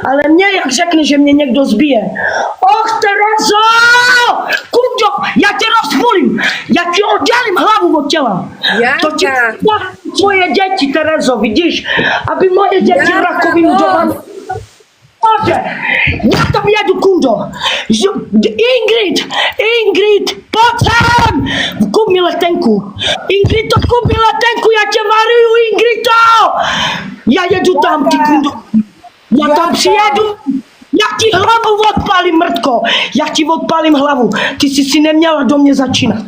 Ale nie jak řekne, že mě někdo zbije. Och, Terezo! Kunďo, já tě rozpůlím. Já ti oddělím hlavu od těla. To ti svoje děti, Terezo, vidíš? Aby moje děti rakovinu doma... Bože, já tam jedu, Kundo. Ingrid, pojď sem! Kup mi letenku. Ingrid, kup mi letenku, já tě varuju, Ingrido! Já jedu tam, ty Kundo. Já tam přijedu, já ti hlavu odpálím, mrtko. Já ti odpálím hlavu. Ty jsi si neměla do mě začínat.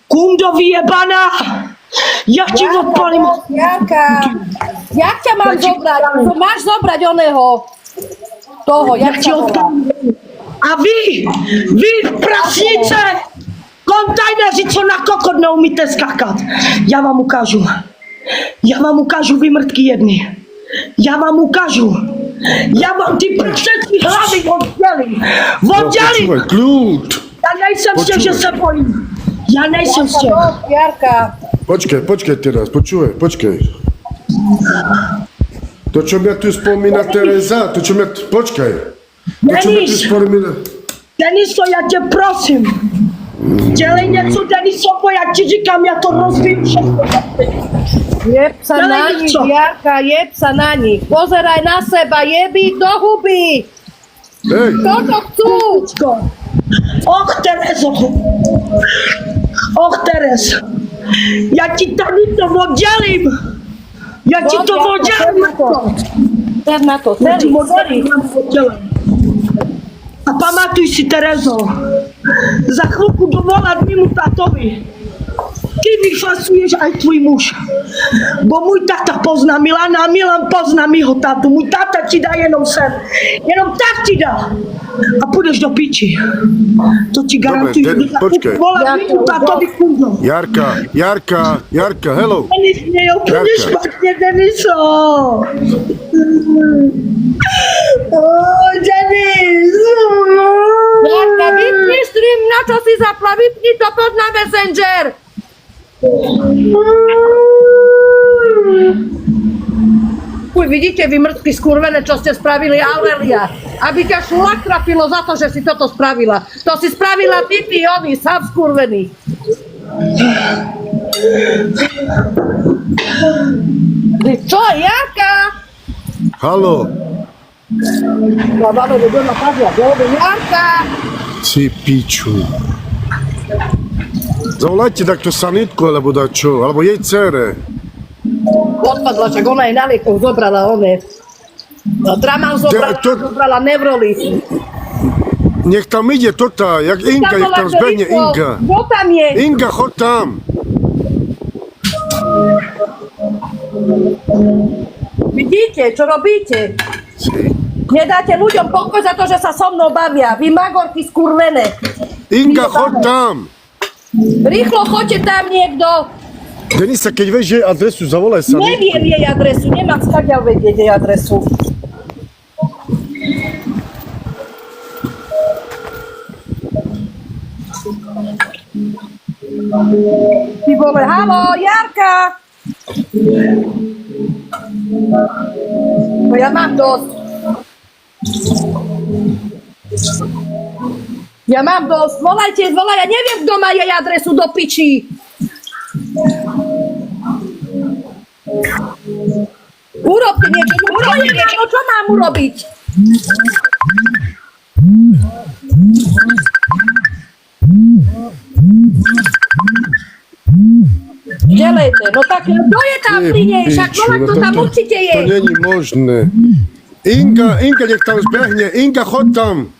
Kundo vyjebaná. Ja ti odpálím. Janka, jak ťa mám zobrať? Máš zobrať oného. Toho, jak ti odpálím. A vy prasnice, kontajneři, co na kokot neumíte skákat. Já vám ukážu, vy mrtky jedny. Já vám ukážu. Já vám ty pršecí hlavy oddělím. Počúvaj, kľud. Já nejsem z těch, že se bojím. Já nejsem z těch. Jarka. Počkaj teraz, počkaj. To, čo mňa tu spomína Tereza, počkaj. To, čo mňa tu spomína... Deniso, já tě prosím. Dělej něco, Deniso, já ti říkám, já to rozvím všechno. Jeb sa na nich, Jarka, jeb sa na nich. Pozeraj na seba, jeb ich do huby. Hej. Toto chcú. Och, Teres. Já ti tady to oddělím. Ter na to, Teri. A pamatuj si, Terezo, za chvilku dovolat mému tatovi. Ty vyfasuješ aj tvůj muž. Bo můj tata pozná Milana a Milan pozná mýho tátu. Můj táta ti dá jenom sem. Jenom tak ti dá. A půjdeš do piči. To ti garantuju. Počkej. Jarka, hello. Denis, mě je úplně špatně, Deniso. Denis. Jarka, vypni stream, na čo si zapla, vypni to pod na Messenger. Uj, vidíte vy mrtky skurvené, čo ste spravili, Aurelia. Aby ťa šlak trafilo za to, že si toto spravila. To si spravila ty, oni, sám skurvený. Čo, Jarka? Halo. Jarka! Si piču. Zavolajte takto sanitku, alebo dačo, alebo jej dcere. Odpadla, čak ona je na liekoch zobrala, Tramal zobrala Nevroli. Nech tam ide tota, jak Inga, nech tam zbehne Inga. Kto tam je? Inga, chod tam. Vidíte, čo robíte? Nedáte ľuďom pokoj za to, že sa so mnou bavia. Vy magorky skurvené. Inga, chod tam. Rýchlo choďte tam niekto. Denisa, keď vieš jej adresu, zavolaj sa. Neviem jej adresu, nemám skadiaľ vedieť jej adresu. Ty vole, haló, Jarka! No ja mám dosť. Volajte, ja neviem, kto má jej adresu do piči. Urobte niečo, čo mám urobiť? Delejte, no tak kto je tam pri nej? Však volať to tam určite je. To není možné. Inga, nech tam zbehne. Inga, chod tam.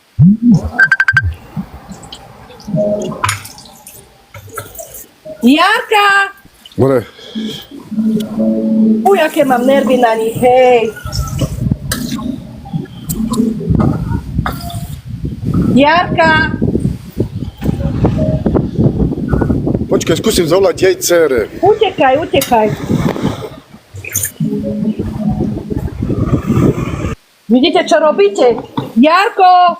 Jarka! More. Uj, aké mám nervy na nich, hej. Jarka! Počkaj, skúsim zavolať jej dcere. Utekaj. Vidíte, čo robíte? Jarko!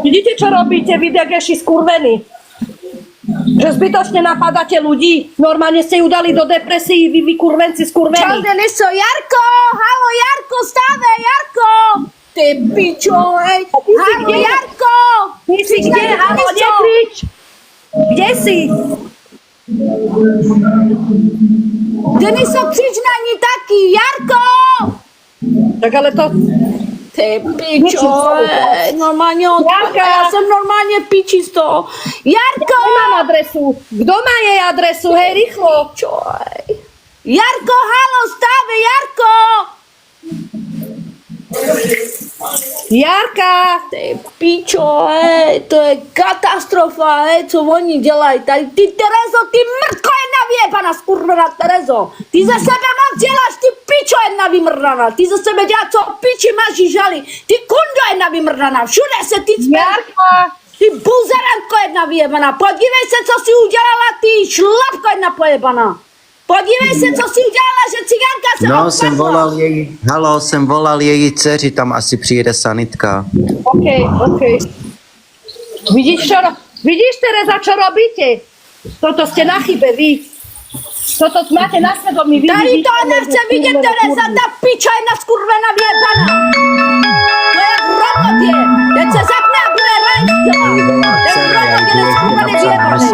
Vidíte, čo robíte, vy degeši skurvení? Že zbytočne napadáte ľudí. Normálne ste ju dali do depresii, vy kurvenci skurvení. Čau, Deniso, Jarko! Halo, Jarko, stáve, Jarko! Ty pičo, hej! Halo, kde? Jarko! Ty si kde? Halo, nekrič! Kde si? Deniso, křič na ní taky, Jarko! Tak ale to... Ty pičo, hej, normálně Jarka! já jsem normálně piči z toho. Jarko! Nemám adresu. Kto má jej adresu? Hej, rýchlo. Čo, hej. Jarko, halo, stáve, Jarko! Jarka! Ty pičo, hej, to je katastrofa, hej, co oni dělají tady. Ty Terezo, ty mrtko jedna vyjebaná, skurvená Terezo. Ty ze sebe moc děláš, ty pičo jedna vymrdaná. Ty ze sebe děláš, co piči máš žali. Ty kundo jedna vymrdaná, všude se ty Jarka! Ty buzerantko jedna vyjebaná. Podívej se, co si udělala, ty šlapko jedna pojebaná. Podívej se, co si udělala, že cigánka se No, odpadla. jsem volal její dceři, tam asi přijede sanitka. OK. Vidíš, Tereza, čo robíte? Toto ste na chybe, vy. Toto máte na svedomí, vy. Tady to nechce vidět, Tereza, ta piča jedna skurvená vyjebaná. To je robot je. Teď se zapne a bude rajstěla. Ten robot je skurvený vyjebaný.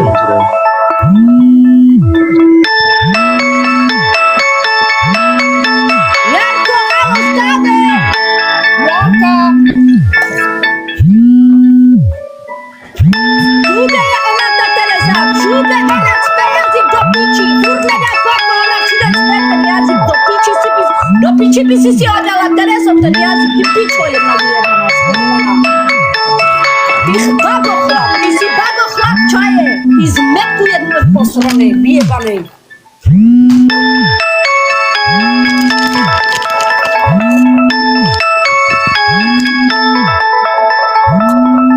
Jarko, halo, stáve! Jarka! Všude je ona, ta Tereza, všude ona cpe jazyk do piči, furt nedá kladno, ona všude cpe ten jazyk do piči, do piči by si hodala Terezo ten jazyk, ty pičo jedna vyjebaná, skurvená. Ty jsi babochlap, čo je? Ty zmetku jednu posraný, vyjebaný.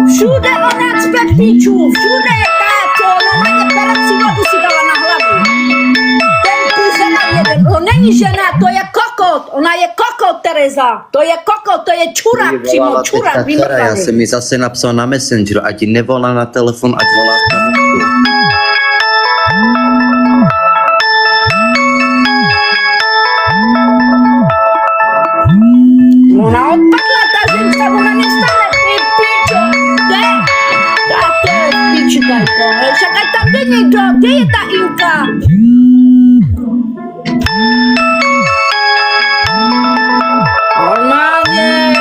Všude ona cpe piču, všude je táto, normálně perec si vodu si dala na hlavu. Ten kuzena jeden, to není žena, to je kokot, ona je kokot, Tereza, to je kokot, to je čurák přímo, čurák Já vymrdaný. jsem mi zase napsal na Messengeru, ať ji nevolá na telefon, ať volá sanitku. Ona odpadla, ta ženská, ona nestane, ty pičo, to je piči, tajko, však ať tam jde někdo, kde je ta Inka? Normálně.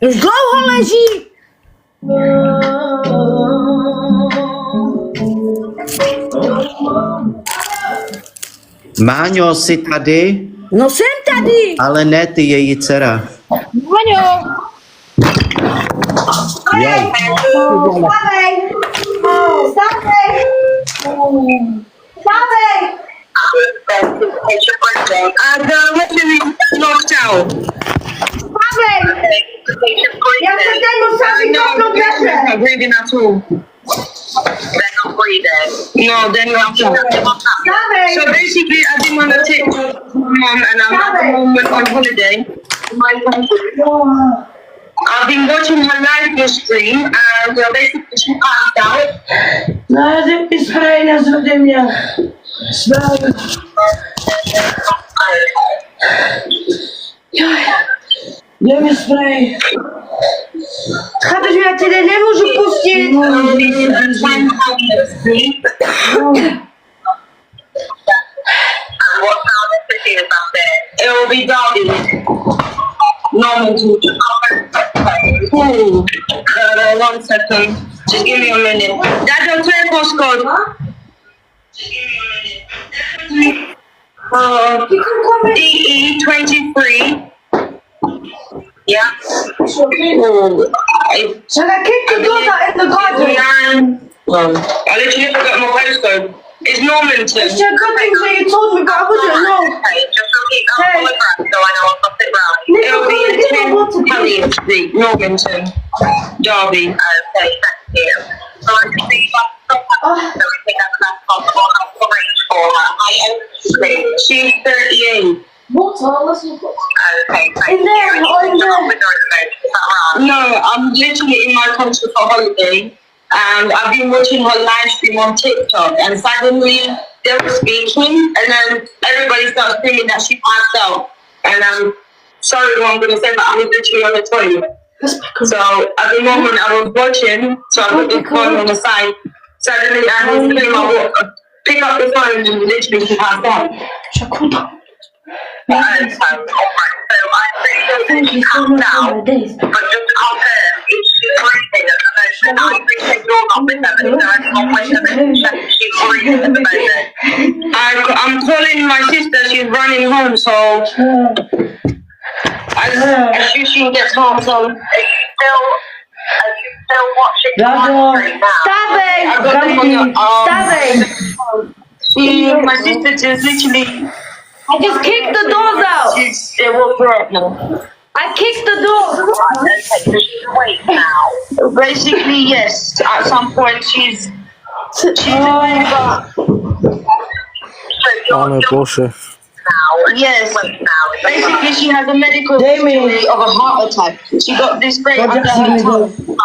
Už dlouho leží. Máňo, jsi tady? No jsem tady. Ale ne ty, její dcera. Maňo! Jej. Not breathing at all. They're not breathing. No, they're not. So basically, I didn't want to take mom, and I'm at the moment on holiday. My country. I've been watching her live stream, and basically she passed out. No, ty spray nezvede mě. Spray. Dej mi spray. Chápeš, já tě nemůžu pustit. And what sound is is up there? It will be Derby. Normal to one second. Just give me a minute. Dad, don't turn postcode. Just give me a minute. DE23. Yeah. Shall I kick the door out in the garden? I literally forgot my postcode. It's Normanton. It's a good thing that you told me, but I wouldn't know. Okay, just repeat the whole address so I know I've got it right. It'll be in 10 Elliot Street, Normanton, Derby. Okay, thank you. So I can see so we think that's possible. I'll arrange for her. She's 38. Okay, thank In there, you. or in You're not there. with her at the moment, is that right? No, I'm literally in my country for holiday, and I've been watching her live stream on TikTok, and suddenly they were speaking, and then everybody starts screaming that she passed out. And I'm sorry what I'm going to say, but I was literally on the toilet. So at the moment I was watching, so I put the phone on the side. Suddenly I was putting my water, pick up the phone, and literally she passed out. And so, alright, so I appreciate she passed out, but just to confirm, if she's breathing at the moment, I appreciate you're not with her, but is there anyone with her that she's breathing at the moment? I'm calling my sister, she's running home, so as soon as she gets home, so are you still watching the live stream now? Stawaj! I've got them on your Stawaj! See, my sister just literally, I just kicked the doors out. it will throw now. I kicked the door. Okay, so she's awake now. Basically, yes, at some point she's awake, but so you're Boże. now. Yes. Basically, she has a medical history of a heart attack. She got this straight under her tongue.